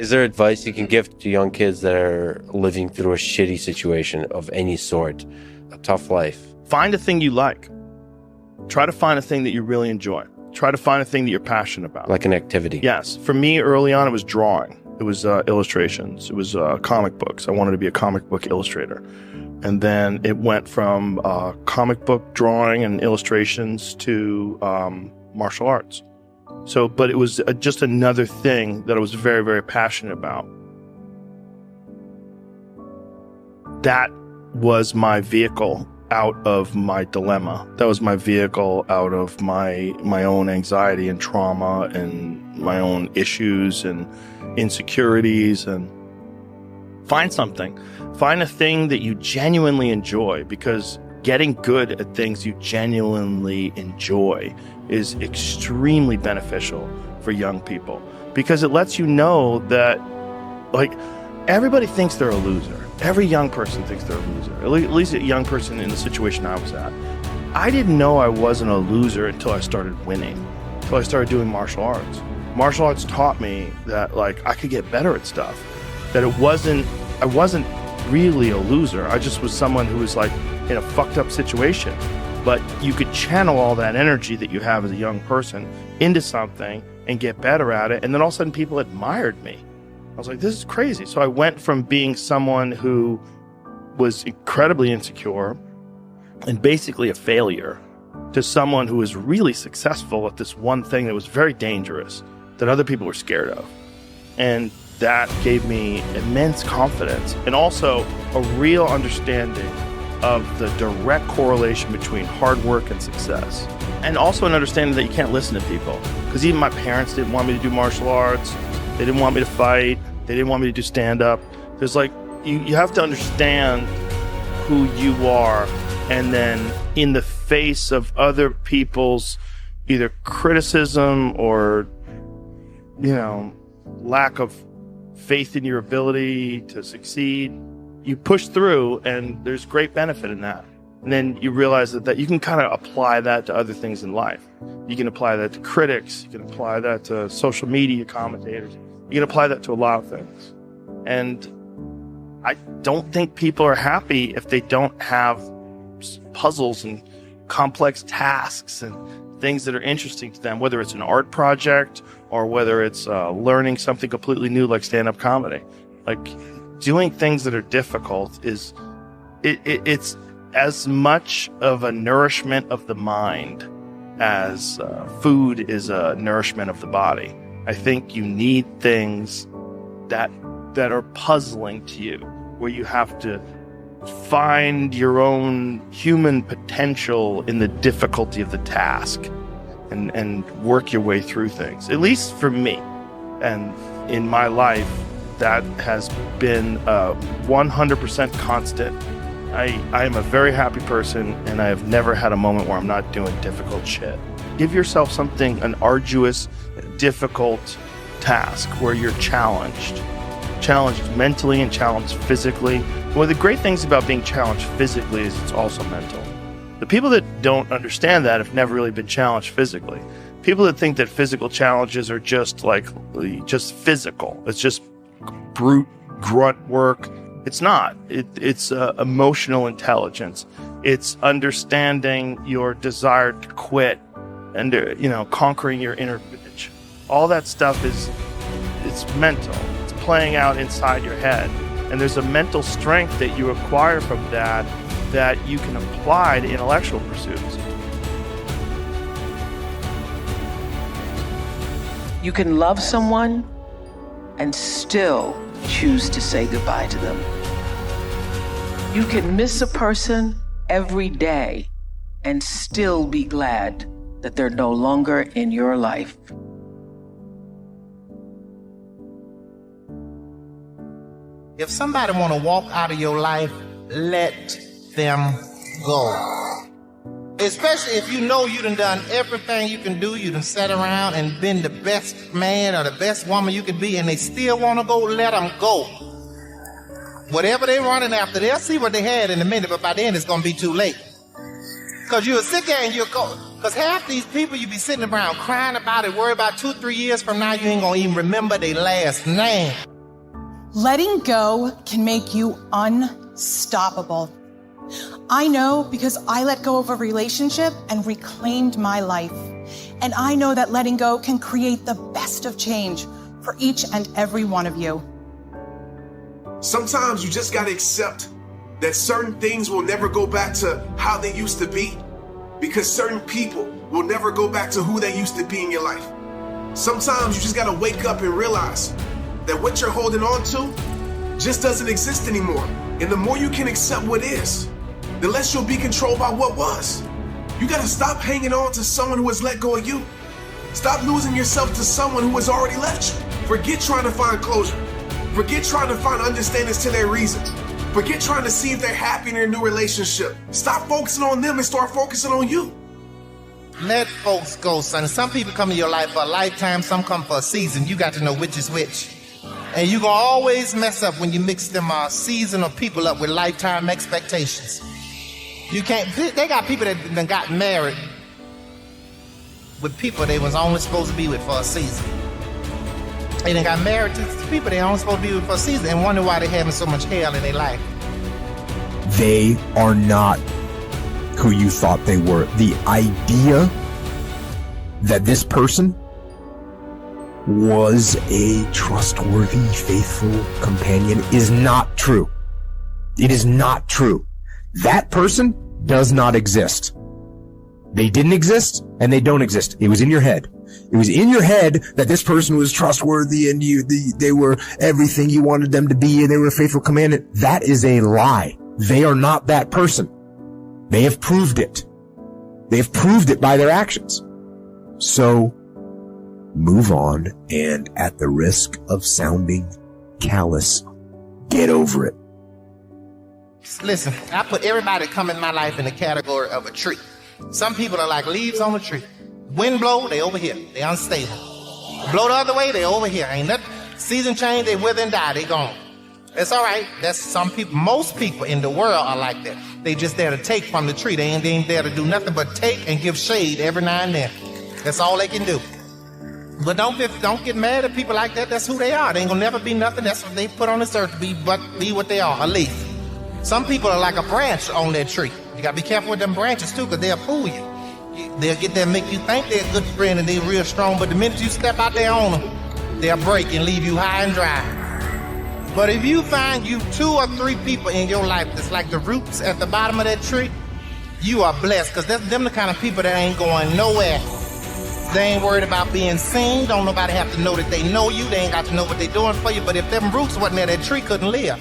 Is there advice you can give to young kids that are living through a shitty situation of any sort, a tough life? Find a thing you like. Try to find a thing that you really enjoy. Try to find a thing that you're passionate about. Like an activity? Yes. For me, early on, it was drawing. It was illustrations. It was comic books. I wanted to be a comic book illustrator. And then it went from comic book drawing and illustrations to martial arts. So, but it was just another thing that I was very, very passionate about. That was my vehicle out of my dilemma. That was my vehicle out of my own anxiety and trauma and my own issues and insecurities. And find something. Find a thing that you genuinely enjoy, because getting good at things you genuinely enjoy is extremely beneficial for young people, because it lets you know that, like, everybody thinks they're a loser. Every young person thinks they're a loser, at least a young person in the situation I was at. I didn't know I wasn't a loser until I started winning, until I started doing martial arts. Martial arts taught me that, like, I could get better at stuff, that I wasn't really a loser. I just was someone who was, like, in a fucked up situation. But you could channel all that energy that you have as a young person into something and get better at it. And then all of a sudden people admired me. I was like, this is crazy. So I went from being someone who was incredibly insecure and basically a failure to someone who was really successful at this one thing that was very dangerous, that other people were scared of. And that gave me immense confidence and also a real understanding of the direct correlation between hard work and success. And also an understanding that you can't listen to people. Because even my parents didn't want me to do martial arts. They didn't want me to fight. They didn't want me to do stand-up. There's like, you have to understand who you are, and then in the face of other people's either criticism or, you know, lack of faith in your ability to succeed, you push through, and there's great benefit in that. And then you realize that you can kind of apply that to other things in life. You can apply that to critics. You can apply that to social media commentators. You can apply that to a lot of things. And I don't think people are happy if they don't have puzzles and complex tasks and things that are interesting to them, whether it's an art project or whether it's learning something completely new like stand-up comedy. Like, doing things that are difficult it's as much of a nourishment of the mind as food is a nourishment of the body. I think you need things that are puzzling to you, where you have to find your own human potential in the difficulty of the task and work your way through things, at least for me. And in my life, that has been 100% constant. I am a very happy person, and I have never had a moment where I'm not doing difficult shit. Give yourself something, an arduous, difficult task where you're challenged mentally and challenged physically. One of the great things about being challenged physically is it's also mental. The people that don't understand that have never really been challenged physically. People that think that physical challenges are just physical, it's just brute grunt work. It's not. It's emotional intelligence. It's understanding your desire to quit and, conquering your inner bitch. All that stuff it's mental. It's playing out inside your head. And there's a mental strength that you acquire from that you can apply to intellectual pursuits. You can love someone and still choose to say goodbye to them. You can miss a person every day and still be glad that they're no longer in your life. If somebody want to walk out of your life, let them go. Especially if you know you done everything you can do, you done sat around and been the best man or the best woman you can be, and they still want to go, let them go. Whatever they're running after, they'll see what they had in a minute, but by then it's going to be too late. Because you'll sit there and you'll go, Because half these people you be sitting around crying about it, worry about 2-3 years from now, you ain't gonna even remember their last name. Letting go can make you unstoppable. I know because I let go of a relationship and reclaimed my life. And I know that letting go can create the best of change for each and every one of you. Sometimes you just gotta accept that certain things will never go back to how they used to be, because certain people will never go back to who they used to be in your life. Sometimes you just gotta wake up and realize that what you're holding on to just doesn't exist anymore. And the more you can accept what is, the less you'll be controlled by what was. You gotta stop hanging on to someone who has let go of you. Stop losing yourself to someone who has already left you. Forget trying to find closure. Forget trying to find understandings to their reasons. Forget trying to see if they're happy in their new relationship. Stop focusing on them and start focusing on you. Let folks go, son. Some people come in your life for a lifetime, some come for a season. You got to know which is which. And you're going to always mess up when you mix them seasonal people up with lifetime expectations. You can't, they got people that done got married with people they was only supposed to be with for a season. They done got married to people they only supposed to be with for a season and wonder why they having so much hell in their life. They are not who you thought they were. The idea that this person was a trustworthy, faithful companion is not true. It is not true. That person does not exist. They didn't exist and they don't exist. It was in your head. It was in your head that this person was trustworthy and they were everything you wanted them to be and they were a faithful companion. That is a lie. They are not that person. They have proved it. They have proved it by their actions. So move on, and at the risk of sounding callous, get over it. Listen, I put everybody that come in my life in the category of a tree. Some people are like leaves on a tree. Wind blow, they over here. They unstable. Blow the other way, they over here. Ain't nothing. Season change, they wither and die. They gone. It's all right. That's some people. Most people in the world are like that. They just there to take from the tree. They ain't there to do nothing but take and give shade every now and then. That's all they can do. But don't get mad at people like that. That's who they are. They ain't gonna never be nothing. That's what they put on this earth to be, but be what they are, a leaf. Some people are like a branch on that tree. You gotta be careful with them branches too, because they'll fool you. They'll get there and make you think they're a good friend and they're real strong, but the minute you step out there on them, they'll break and leave you high and dry. But if you find you 2 or 3 people in your life that's like the roots at the bottom of that tree, you are blessed, because that's them the kind of people that ain't going nowhere. They ain't worried about being seen. Don't nobody have to know that they know you. They ain't got to know what they're doing for you. But if them roots wasn't there, that tree couldn't live.